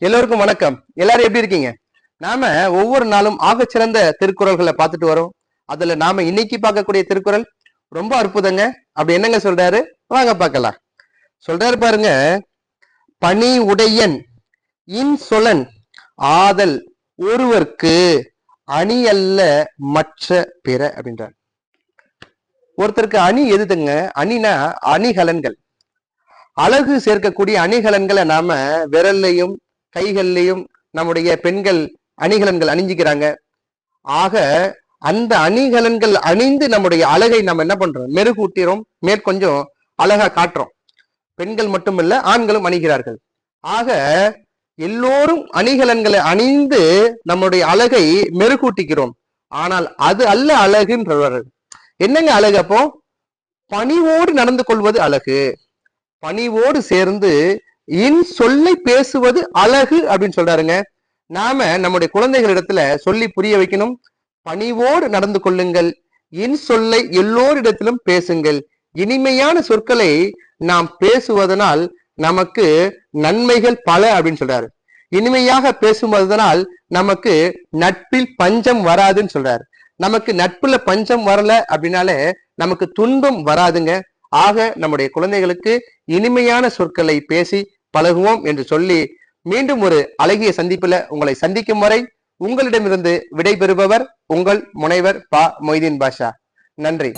எல்லோருக்கும் வணக்கம். எல்லாரும் எப்படி இருக்கீங்க? நாம ஒவ்வொரு நாளும் ஆகச்சிறந்த திருக்குறள்களை பார்த்துட்டு வரோம். அதுல நாம இன்னைக்கு பார்க்கக்கூடிய திருக்குறள் ரொம்ப அற்புதங்க. அப்படி என்னங்க சொல்றாரு, வாங்க பார்க்கலாம். சொல்றாரு பாருங்க, பணி உடையன் இன்சொலன் ஆதல் ஒருவர்க்கு அணி அல்ல மற்ற பிற அப்படின்றார். ஒருத்தருக்கு அணி எதுங்க? அணினா அணிகலன்கள், அழகு சேர்க்கக்கூடிய அணிகலன்களை நாம விரல்லையும் கைகள்லையும் நம்முடைய பெண்கள் அணிகலன்கள் அணிஞ்சிக்கிறாங்க. ஆக அந்த அணிகலன்கள் அணிந்து நம்முடைய அழகை நம்ம என்ன பண்றோம், மெருகூட்டிறோம், மேற்கொஞ்சம் அழகா காட்டுறோம். பெண்கள் மட்டுமில்ல, ஆண்களும் அணிகிறார்கள். ஆக எல்லோரும் அணிகலன்களை அணிந்து நம்முடைய அழகை மெருகூட்டிக்கிறோம். ஆனால் அது அல்ல அழகுன்றவர். என்னங்க அழகு? அப்போ பணிவோடு நடந்து கொள்வது அழகு, பணிவோடு சேர்ந்து இன் சொல்லை பேசுவது அழகு அப்படின்னு சொல்றாருங்க. நாம நம்முடைய குழந்தைகளிடத்துல சொல்லி புரிய வைக்கணும். பணிவோடு நடந்து கொள்ளுங்கள், இன் சொல்லை எல்லோரிடத்திலும் பேசுங்கள். இனிமையான சொற்களை நாம் பேசுவதனால் நமக்கு நன்மைகள் பல அப்படின்னு சொல்றாரு. இனிமையாக பேசுவதனால் நமக்கு நட்பில் பஞ்சம் வராதுன்னு சொல்றாரு. நமக்கு நட்புல பஞ்சம் வரல அப்படின்னாலே நமக்கு துன்பம் வராதுங்க. ஆக நம்முடைய குழந்தைகளுக்கு இனிமையான சொற்களை பேசி பழகுவோம் என்று சொல்லி, மீண்டும் ஒரு அழகிய சந்திப்புல உங்களை சந்திக்கும் வரை உங்களிடமிருந்து விடைபெறுபவர் உங்கள் முனைவர் பா மொய்தீன் பாஷா. நன்றி.